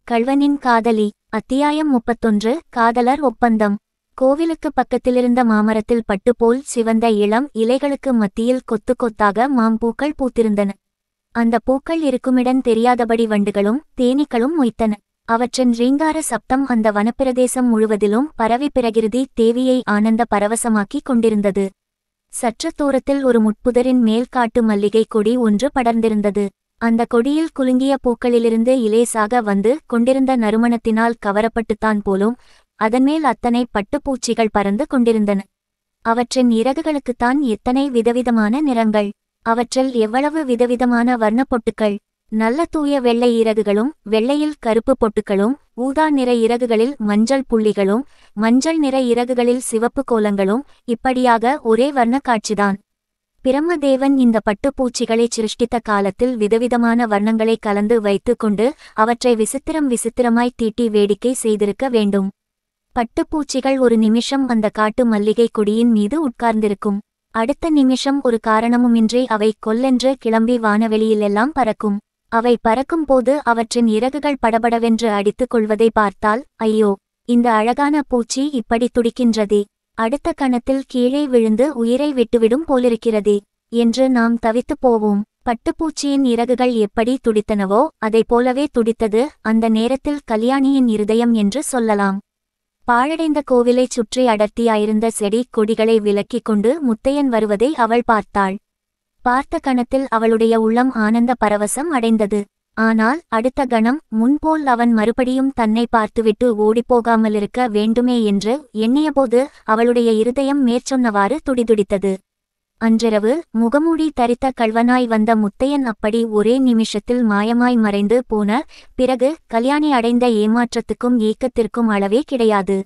கள்வனின் காதலி. அத்தியாயம் 31. காதலர் ஒப்பந்தம். கோவிலுக்கு பக்கத்திலிருந்த மாமரத்தில் பட்டுப்போல் சிவந்த இளம் இலைகளுக்கு மத்தியில் கொத்து கொத்தாக மாம்பூக்கள் பூத்திருந்தன. அந்த பூக்கள் இருக்குமிடம் தெரியாதபடி வண்டுகளும் தேனீக்களும் மொய்த்தன. அவற்றின் ரீங்கார சப்தம் அந்த வனப்பிரதேசம் முழுவதிலும் பரவி பிரகிருதி தேவியை ஆனந்த பரவசமாக்கிக் கொண்டிருந்தது. சற்று தூரத்தில் ஒரு முட்புதரின் மேல் காட்டு மல்லிகை கொடி ஒன்று படர்ந்திருந்தது. அந்த கொடியில் குலுங்கிய பூக்களிலிருந்து இலேசாக வந்து கொண்டிருந்த நறுமணத்தினால் கவரப்பட்டுத்தான் போலும் அதன்மேல் அத்தனை பட்டுப்பூச்சிகள் பறந்து கொண்டிருந்தன. அவற்றின் இறகுகளுக்குத்தான் எத்தனை விதவிதமான நிறங்கள்! அவற்றில் எவ்வளவு விதவிதமான வர்ணப்பொட்டுக்கள்! நல்ல தூய வெள்ளை இறகுகளும் வெள்ளையில் கருப்பு பொட்டுக்களும், ஊதா நிற இறகுகளில் மஞ்சள் புள்ளிகளும், மஞ்சள் நிற இறகுகளில் சிவப்பு கோலங்களும், இப்படியாக ஒரே வர்ண காட்சிதான். பிரம்மதேவன் இந்த பட்டுப்பூச்சிகளைச் சிருஷ்டித்த காலத்தில் விதவிதமான வர்ணங்களை கலந்து வைத்து கொண்டு அவற்றை விசித்திரமாய் தீட்டி வேடிக்கை செய்திருக்க வேண்டும். பட்டுப்பூச்சிகள் ஒரு நிமிஷம் அந்த காட்டு மல்லிகை கொடியின் மீது உட்கார்ந்திருக்கும். அடுத்த நிமிஷம் ஒரு காரணமுமின்றி அவை கொல்லென்று கிளம்பி வானவெளியிலெல்லாம் பறக்கும். அவை பறக்கும் போது அவற்றின் இறகுகள் படபடவென்று அடித்துக் கொள்வதை பார்த்தால், ஐயோ, இந்த அழகான பூச்சி இப்படி துடிக்கின்றதே, அடுத்த கணத்தில் கீழே விழுந்து உயிரை விட்டுவிடும் போலிருக்கிறதே என்று நாம் தவித்துப் போவோம். பட்டுப்பூச்சியின் இறகுகள் எப்படி துடித்தனவோ அதைப் போலவே துடித்தது அந்த நேரத்தில் கல்யாணியின் இருதயம் என்று சொல்லலாம். பாழடைந்த கோவிலைச் சுற்றி அடர்த்தியாயிருந்த செடி கொடிகளை விலக்கிக் கொண்டு முத்தையன் வருவதை அவள் பார்த்தாள். பார்த்த கணத்தில் அவளுடைய உள்ளம் ஆனந்த பரவசம் அடைந்தது. ஆனால் அடுத்த கணம் முன்போல் அவன் மறுபடியும் தன்னை பார்த்துவிட்டு ஓடிப்போகாமலிருக்க வேண்டுமே என்று எண்ணியபோது அவளுடைய இருதயம் மேற்சொன்னவாறு துடிதுடித்தது. அன்றிரவு முகமூடி தரித்த கள்வனாய் வந்த முத்தையன் அப்படி ஒரே நிமிஷத்தில் மாயமாய் மறைந்து போன பிறகு கல்யாணி அடைந்த ஏமாற்றத்துக்கும் ஏக்கத்திற்கும் அளவே கிடையாது.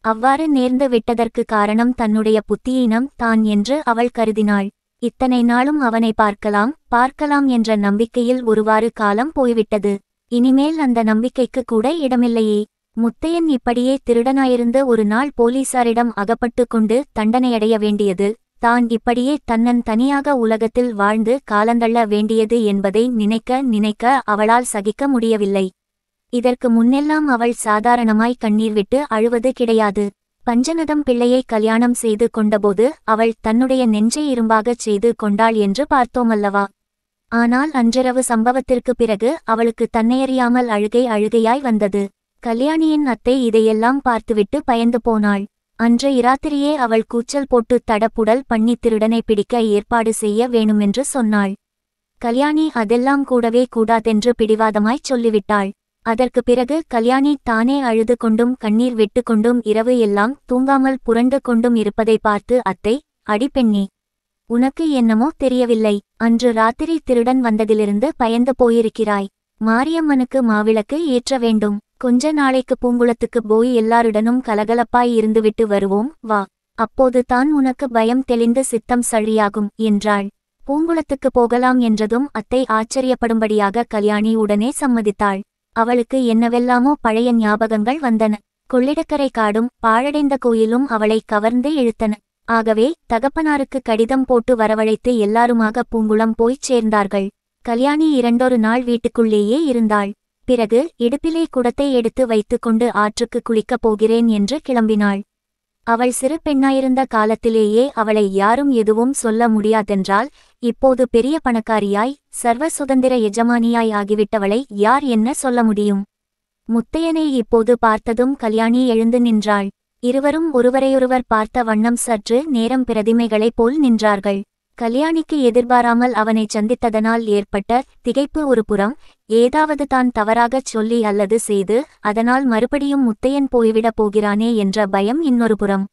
அவ்வாறு நேர்ந்து விட்டதற்கு காரணம் தன்னுடைய புத்தியீனம் தான் என்று அவள் கருதினாள். இத்தனை நாளும் அவனை பார்க்கலாம் என்ற நம்பிக்கையில் ஒருவாறு காலம் போய்விட்டது. இனிமேல் அந்த நம்பிக்கைக்கு கூட இடமில்லையே. முத்தையன் இப்படியே திருடனாயிருந்து ஒரு நாள் போலீசாரிடம் அகப்பட்டு கொண்டு தண்டனையடைய வேண்டியது, தான் இப்படியே தன்னன் தனியாக உலகத்தில் வாழ்ந்து காலந்தள்ள வேண்டியது என்பதை நினைக்க அவளால் சகிக்க முடியவில்லை. இதற்கு முன்னெல்லாம் அவள் சாதாரணமாய் கண்ணீர் விட்டு அழுவது கிடையாது. பஞ்சநதம் பிள்ளையை கல்யாணம் செய்து கொண்டபோது அவள் தன்னுடைய நெஞ்சை இரும்பாகச் செய்து கொண்டாள் என்று பார்த்தோமல்லவா? ஆனால் அன்றிரவு சம்பவத்திற்கு பிறகு அவளுக்கு தன்னையறியாமல் அழுகையாய் வந்தது. கல்யாணியின் அத்தை இதையெல்லாம் பார்த்துவிட்டு பயந்து போனாள். அன்று இராத்திரியே அவள் கூச்சல் போட்டு தடப்புடல் பண்ணி திருடனை பிடிக்க ஏற்பாடு செய்ய வேணுமென்று சொன்னாள். கல்யாணி அதெல்லாம் கூடவே கூடாதென்று பிடிவாதமாய்ச் சொல்லிவிட்டாள். அதற்கு பிறகு கல்யாணி தானே அழுது கொண்டும் கண்ணீர் விட்டு கொண்டும் இரவு எல்லாம் தூங்காமல் புரண்டு கொண்டும் இருப்பதை பார்த்து, அத்தை, அடிப்பெண்ணே, உனக்கு என்னமோ தெரியவில்லை, அன்று ராத்திரி திருடன் வந்ததிலிருந்து பயந்து போயிருக்கிறாய். மாரியம்மனுக்கு மாவிளக்கு ஏற்ற வேண்டும். கொஞ்ச நாளைக்கு பூங்குளத்துக்கு போய் எல்லாருடனும் கலகலப்பாய் இருந்துவிட்டு வருவோம், வா. அப்போது தான் உனக்கு பயம் தெளிந்து சித்தம் சழியாகும் என்றாள். பூங்குளத்துக்கு போகலாம் என்றதும் அத்தை ஆச்சரியப்படும்படியாக கல்யாணி உடனே சம்மதித்தாள். அவளுக்கு என்னவெல்லாமோ பழைய ஞாபகங்கள் வந்தன. கொள்ளிடக்கரை காடும் பாழடைந்த கோயிலும் அவளை கவர்ந்து இழுத்தன. ஆகவே தகப்பனாருக்கு கடிதம் போட்டு வரவழைத்து எல்லாருமாக பூங்குளம் போய்ச் சேர்ந்தார்கள். கல்யாணி 2 நாள் வீட்டுக்குள்ளேயே இருந்தாள். பிறகு இடுப்பிலே குடத்தை எடுத்து வைத்துக்கொண்டு ஆற்றுக்கு குளிக்கப் போகிறேன் என்று கிளம்பினாள். அவள் சிறு பெண்ணாயிருந்த காலத்திலேயே அவளை யாரும் எதுவும் சொல்ல முடியாதென்றால், இப்போது பெரிய பணக்காரியாய் சர்வ சுதந்திர எஜமானியாய் ஆகிவிட்டவளை யார் என்ன சொல்ல முடியும்? முத்தையனை இப்போது பார்த்ததும் கல்யாணி எழுந்து நின்றாள். இருவரும் ஒருவரையொருவர் பார்த்த வண்ணம் சற்று நேரம் பிரதிமைகளைப் போல் நின்றார்கள். கல்யாணிக்கு எதிர்பாராமல் அவனை சந்தித்ததனால் ஏற்பட்ட திகைப்பு ஒரு புறம், ஏதாவது தான் தவறாகச் சொல்லி அல்லது செய்து அதனால் மறுபடியும் முத்தையன் போய்விடப் போகிறானே என்ற பயம் இன்னொரு புறம்.